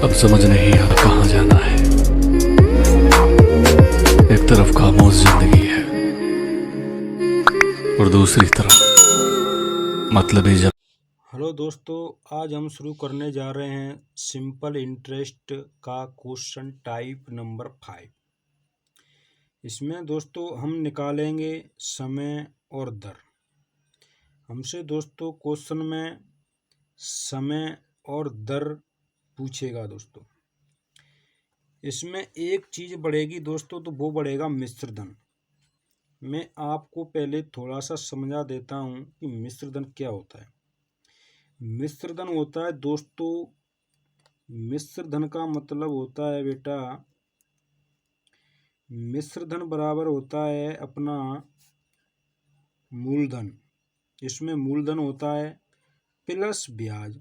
अब समझ नहीं आता कहाँ जाना है। एक तरफ खामोश जिंदगी है और दूसरी तरफ मतलबी जब। हेलो दोस्तों, आज हम शुरू करने जा रहे हैं सिंपल इंटरेस्ट का क्वेश्चन टाइप नंबर 5। इसमें दोस्तों हम निकालेंगे समय और दर। हमसे दोस्तों क्वेश्चन में समय और दर पूछेगा दोस्तों। इसमें एक चीज़ बढ़ेगी दोस्तों, तो वो बढ़ेगा मिश्र धन। मैं आपको पहले थोड़ा सा समझा देता हूँ कि मिश्र धन क्या होता है। मिश्र धन होता है दोस्तों, मिश्र धन का मतलब होता है बेटा, मिश्र धन बराबर होता है अपना मूलधन। इसमें मूलधन होता है प्लस ब्याज।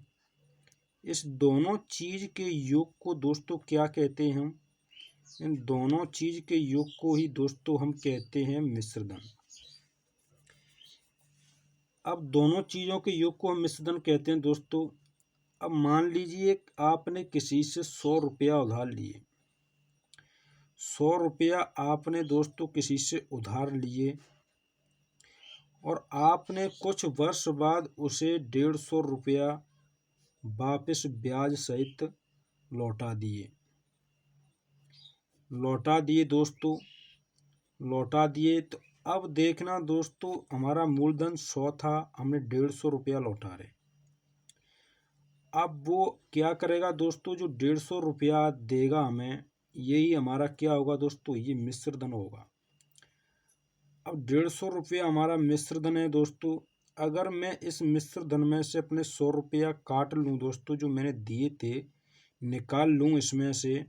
इस दोनों चीज के योग को दोस्तों क्या कहते हैं हम? इन दोनों चीज के योग को ही दोस्तों हम कहते हैं मिश्र धन। अब दोनों चीजों के योग को हम मिश्र धन कहते हैं दोस्तों। अब मान लीजिए आपने किसी से 100 रुपया उधार लिए। 100 रुपया आपने दोस्तों किसी से उधार लिए और आपने कुछ वर्ष बाद उसे 150 रुपया वापस ब्याज सहित लौटा दिए दोस्तों, लौटा दिए। तो अब देखना दोस्तों, हमारा मूलधन 100 था, हमने 150 रुपया लौटा रहे। अब वो क्या करेगा दोस्तों, जो 150 रुपया देगा हमें, यही हमारा क्या होगा दोस्तों, ये मिश्र धन होगा। अब 150 रुपया हमारा मिश्र धन है दोस्तों। अगर मैं इस मिश्र धन में से अपने 100 रुपया काट लूँ दोस्तों, जो मैंने दिए थे निकाल लूँ इसमें से,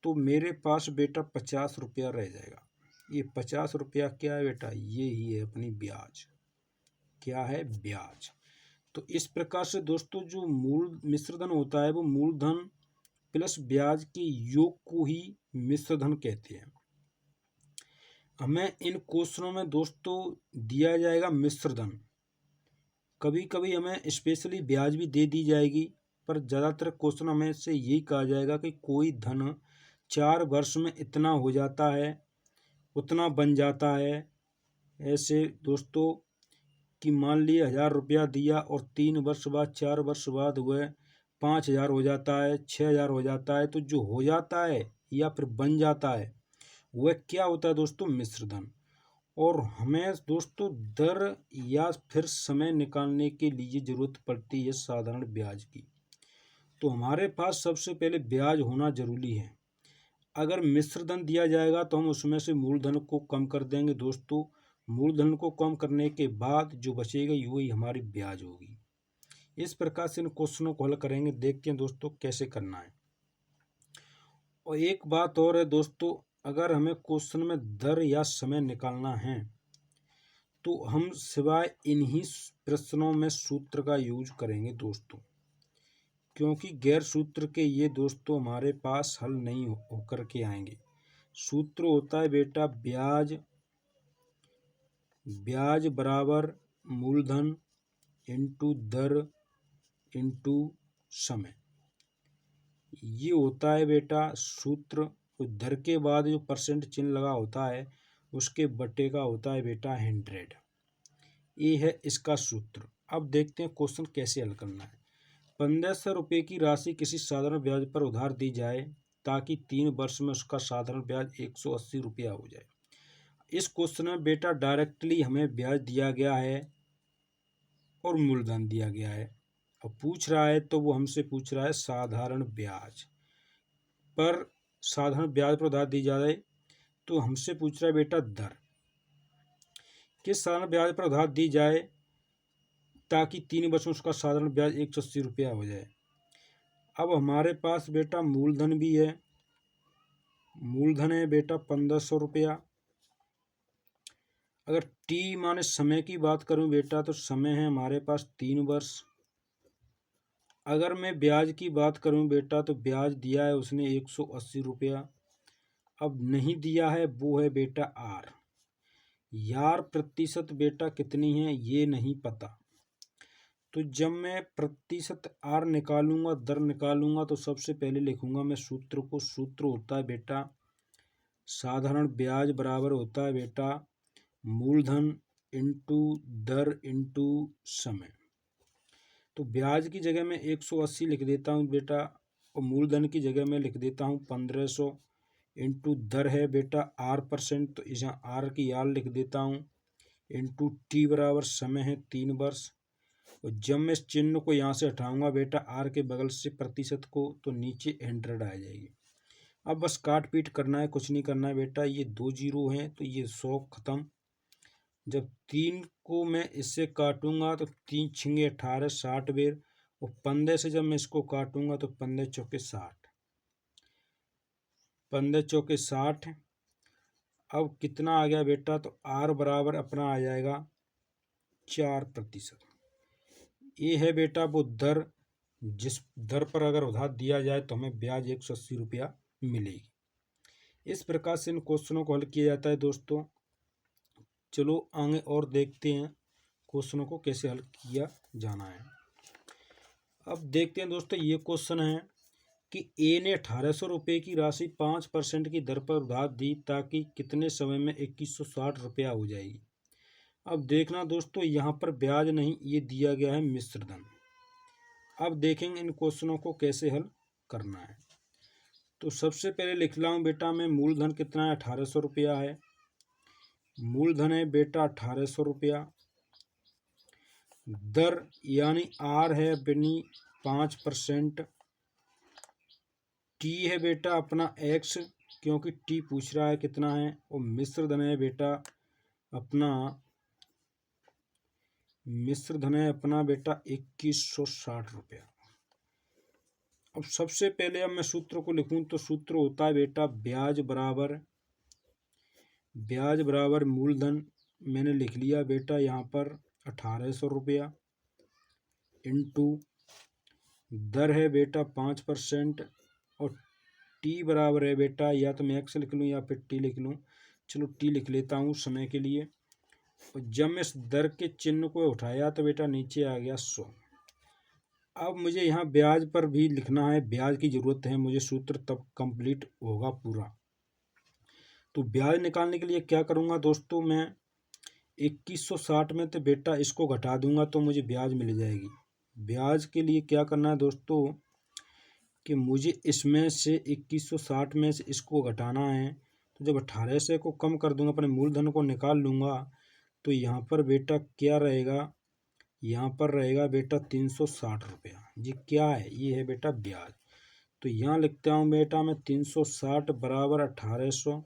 तो मेरे पास बेटा 50 रुपया रह जाएगा। ये 50 रुपया क्या है बेटा, ये ही है अपनी ब्याज। क्या है? ब्याज। तो इस प्रकार से दोस्तों जो मूल मिश्र धन होता है वो मूलधन प्लस ब्याज के योग को ही मिश्र धन कहते हैं। हमें इन क्वेश्चनों में दोस्तों दिया जाएगा मिश्र धन। कभी कभी हमें स्पेशली ब्याज भी दे दी जाएगी, पर ज़्यादातर क्वेश्चन हमें से यही कहा जाएगा कि कोई धन 4 वर्ष में इतना हो जाता है, उतना बन जाता है। ऐसे दोस्तों कि मान लिए 1000 रुपया दिया और 3 वर्ष बाद 4 वर्ष बाद वह 5000 हो जाता है, 6000 हो जाता है। तो जो हो जाता है या फिर बन जाता है वह क्या होता है दोस्तों, मिश्र धन। और हमें दोस्तों दर या फिर समय निकालने के लिए ज़रूरत पड़ती है साधारण ब्याज की। तो हमारे पास सबसे पहले ब्याज होना जरूरी है। अगर मिश्र धन दिया जाएगा तो हम उसमें से मूलधन को कम कर देंगे दोस्तों। मूलधन को कम करने के बाद जो बचेगा वही हमारी ब्याज होगी। इस प्रकार से इन क्वेश्चनों को हल करेंगे। देखते हैं दोस्तों कैसे करना है। और एक बात और है दोस्तों, अगर हमें क्वेश्चन में दर या समय निकालना है तो हम सिवाय इन्हीं प्रश्नों में सूत्र का यूज करेंगे दोस्तों, क्योंकि गैर सूत्र के ये दोस्तों हमारे पास हल नहीं होकर के आएंगे। सूत्र होता है बेटा ब्याज बराबर मूलधन इंटू दर इंटू समय। ये होता है बेटा सूत्र। दर के बाद जो परसेंट चिन्ह लगा होता है उसके बट्टे का होता है बेटा 100। ये है इसका सूत्र। अब देखते हैं क्वेश्चन कैसे हल करना है। 1500 रुपये की राशि किसी साधारण ब्याज पर उधार दी जाए ताकि 3 वर्ष में उसका साधारण ब्याज 180 रुपया हो जाए। इस क्वेश्चन में बेटा डायरेक्टली हमें ब्याज दिया गया है और मूलधन दिया गया है। अब पूछ रहा है तो वो हमसे पूछ रहा है साधारण ब्याज पर, साधारण ब्याज पर उधार दी जाए तो हमसे पूछ रहा है बेटा दर, किस साधारण ब्याज पर उधार दी जाए ताकि 3 वर्ष में उसका साधारण ब्याज 180 रुपया हो जाए। अब हमारे पास बेटा मूलधन भी है, मूलधन है बेटा 1500 रुपया। अगर टी माने समय की बात करूं बेटा तो समय है हमारे पास 3 वर्ष। अगर मैं ब्याज की बात करूं बेटा तो ब्याज दिया है उसने 180 रुपया। अब नहीं दिया है वो है बेटा आर। यार प्रतिशत बेटा कितनी है ये नहीं पता, तो जब मैं प्रतिशत आर निकालूंगा, दर निकालूंगा, तो सबसे पहले लिखूंगा मैं सूत्र को। सूत्र होता है बेटा साधारण ब्याज बराबर होता है बेटा मूलधन इंटू दर इंटू समय। तो ब्याज की जगह मैं 180 लिख देता हूँ बेटा, और मूलधन की जगह मैं लिख देता हूँ 1500 इंटू दर है बेटा R%, तो इस आर की आर लिख देता हूँ, इंटू टी बराबर समय है 3 वर्ष। और जब मैं इस चिन्ह को यहाँ से हटाऊंगा बेटा आर के बगल से प्रतिशत को, तो नीचे 100 आ जाएगी। अब बस काट पीट करना है, कुछ नहीं करना है बेटा। ये 2 जीरो हैं तो ये 100 खत्म। जब 3 को मैं इससे काटूंगा तो 3 छिंगे 18, 60 बेर, और 15 से जब मैं इसको काटूंगा तो 15 चौके 60, 15 चौके 60। अब कितना आ गया बेटा, तो आर बराबर अपना आ जाएगा 4%। ये है बेटा वो दर जिस दर पर अगर उधार दिया जाए तो हमें ब्याज 180 रुपया मिलेगी। इस प्रकार से इन क्वेश्चनों को हल किया जाता है दोस्तों। चलो आगे और देखते हैं क्वेश्चनों को कैसे हल किया जाना है। अब देखते हैं दोस्तों, ये क्वेश्चन है कि ए ने 1800 रुपये की राशि 5% की दर पर उधार दी ताकि कितने समय में 2160 रुपया हो जाएगी। अब देखना दोस्तों, यहाँ पर ब्याज नहीं, ये दिया गया है मिश्र धन। अब देखेंगे इन क्वेश्चनों को कैसे हल करना है। तो सबसे पहले लिख रहा हूँ बेटा मैं मूलधन कितना है, 1800 रुपया है। मूलधन है बेटा 1800 रुपया। दर यानी आर है अपनी 5%। टी है बेटा अपना एक्स, क्योंकि टी पूछ रहा है कितना है। और मिश्र धन है बेटा अपना 2160 रुपया। अब सबसे पहले अब मैं सूत्र को लिखूं तो सूत्र होता है बेटा ब्याज बराबर मूलधन, मैंने लिख लिया बेटा यहाँ पर 1800 रुपया, इंटू दर है बेटा 5%, और टी बराबर है बेटा, या तो मैं एक्स लिख लूँ या फिर टी लिख लूँ, चलो टी लिख लेता हूँ समय के लिए। और जब मैं इस दर के चिन्ह को उठाया तो बेटा नीचे आ गया 100। अब मुझे यहाँ ब्याज पर भी लिखना है, ब्याज की ज़रूरत है मुझे, सूत्र तब कंप्लीट होगा पूरा। तो ब्याज निकालने के लिए क्या करूँगा दोस्तों, मैं 2160 में तो बेटा इसको घटा दूंगा तो मुझे ब्याज मिल जाएगी। ब्याज के लिए क्या करना है दोस्तों कि मुझे इसमें से 2160 में से इसको घटाना है। तो जब 1800 को कम कर दूंगा, अपने मूलधन को निकाल लूँगा, तो यहाँ पर बेटा क्या रहेगा, यहाँ पर रहेगा बेटा 360 रुपया। ये क्या है, ये है बेटा ब्याज। तो यहाँ लिखता हूँ बेटा मैं 360 बराबर 1800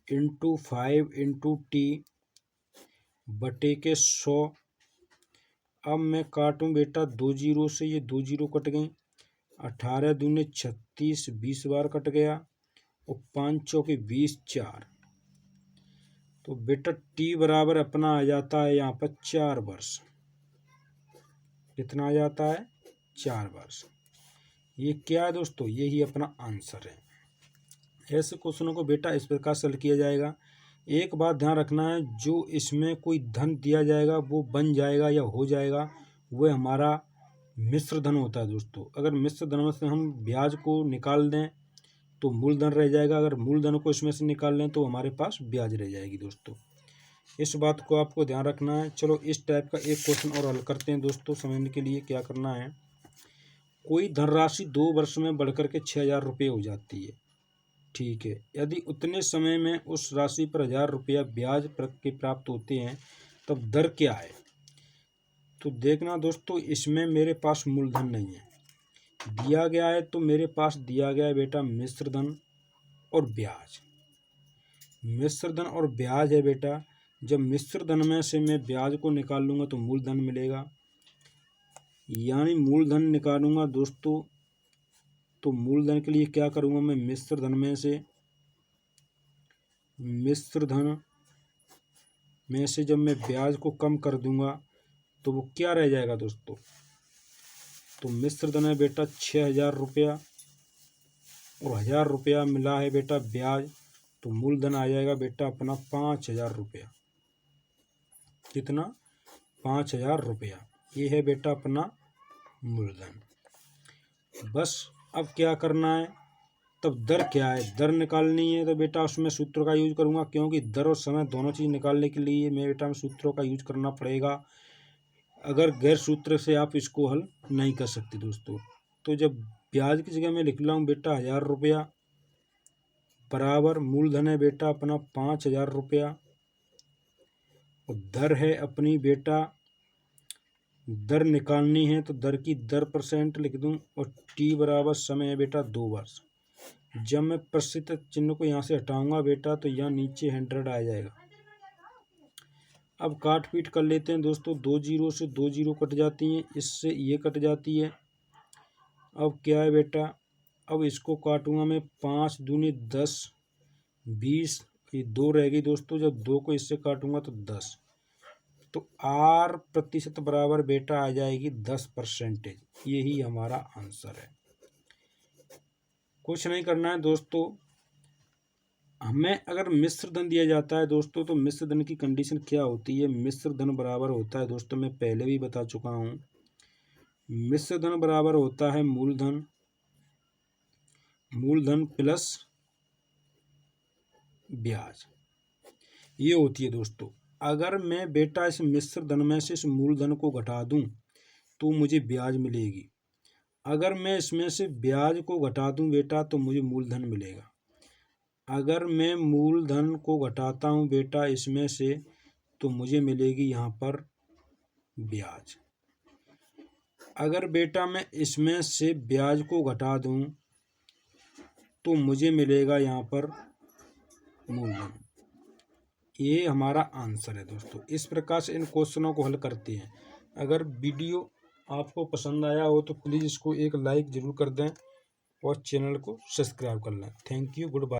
इंटू 5 इंटू टी बटे के 100। अब मैं काटूँ बेटा 2 जीरो से, ये 2 जीरो कट गई, 18 दूने 36, 20 बार कट गया, और 5 चौके 20, 4। तो बेटा टी बराबर अपना आ जाता है यहाँ पर 4 वर्ष। कितना आ जाता है, 4 वर्ष। ये क्या है दोस्तों, यही अपना आंसर है। ऐसे क्वेश्चनों को बेटा इस प्रकार से हल किया जाएगा। एक बात ध्यान रखना है, जो इसमें कोई धन दिया जाएगा वो बन जाएगा या हो जाएगा, वह हमारा मिश्र धन होता है दोस्तों। अगर मिश्र धन से हम ब्याज को निकाल दें तो मूलधन रह जाएगा, अगर मूलधन को इसमें से निकाल लें तो हमारे पास ब्याज रह जाएगी दोस्तों। इस बात को आपको ध्यान रखना है। चलो इस टाइप का एक क्वेश्चन और हल करते हैं दोस्तों। समझने के लिए क्या करना है, कोई धनराशि 2 वर्ष में बढ़कर के 6000 रुपये हो जाती है, ठीक है। यदि उतने समय में उस राशि पर 1000 रुपया ब्याज के प्राप्त होते हैं तब दर क्या है। तो देखना दोस्तों, इसमें मेरे पास मूलधन नहीं है, दिया गया है तो मेरे पास दिया गया है बेटा मिश्र धन और ब्याज। मिश्र धन और ब्याज है बेटा। जब मिश्र धन में से मैं ब्याज को निकाल लूँगा तो मूलधन मिलेगा, यानी मूलधन निकालूंगा दोस्तों। तो मूलधन के लिए क्या करूँगा मैं, मिश्र धन में से जब मैं ब्याज को कम कर दूंगा तो वो क्या रह जाएगा दोस्तों। तो मिश्र धन है बेटा 6000 रुपया, और 1000 रुपया मिला है बेटा ब्याज, तो मूलधन आ जाएगा बेटा अपना 5000 रुपया। कितना, 5000 रुपया। ये है बेटा अपना मूलधन। बस अब क्या करना है, तब दर क्या है, दर निकालनी है। तो बेटा उसमें सूत्रों का यूज करूँगा, क्योंकि दर और समय दोनों चीज़ निकालने के लिए मैं बेटा सूत्रों का यूज करना पड़ेगा। अगर गैर सूत्र से आप इसको हल नहीं कर सकते दोस्तों। तो जब ब्याज की जगह मैं लिख रहा हूँ बेटा 1000 रुपया बराबर मूलधन है बेटा अपना 5000 रुपया, और दर है अपनी बेटा, दर निकालनी है तो दर की दर % लिख दूं, और टी बराबर समय है बेटा 2 वर्ष। जब मैं प्रतिशत चिन्ह को यहाँ से हटाऊंगा बेटा तो यहाँ नीचे 100 आ जाएगा। अब काट पीट कर लेते हैं दोस्तों, 2 जीरो से 2 जीरो कट जाती हैं, इससे ये कट जाती है। अब क्या है बेटा, अब इसको काटूंगा मैं, 5 दूनी 10, 20, ये 2 रह गई दोस्तों। जब 2 को इससे काटूंगा तो 10, तो R% बराबर बेटा आ जाएगी 10%। यही हमारा आंसर है। कुछ नहीं करना है दोस्तों। हमें अगर मिश्र धन दिया जाता है दोस्तों, तो मिश्र धन की कंडीशन क्या होती है, मिश्र धन बराबर होता है दोस्तों, मैं पहले भी बता चुका हूँ, मिश्र धन बराबर होता है मूलधन प्लस ब्याज, ये होती है दोस्तों। अगर मैं बेटा इस मिश्र धन में से इस मूलधन को घटा दूं तो मुझे ब्याज मिलेगी। अगर मैं इसमें से ब्याज को घटा दूं बेटा तो मुझे मूलधन मिलेगा। अगर मैं मूलधन को घटाता हूं बेटा इसमें से तो मुझे मिलेगी यहाँ पर ब्याज। अगर बेटा मैं इसमें से ब्याज को घटा दूं तो मुझे मिलेगा यहाँ पर मूलधन। ये हमारा आंसर है दोस्तों। इस प्रकार से इन क्वेश्चनों को हल करते हैं। अगर वीडियो आपको पसंद आया हो तो प्लीज़ इसको एक लाइक ज़रूर कर दें और चैनल को सब्सक्राइब कर लें। Thank you, good bye.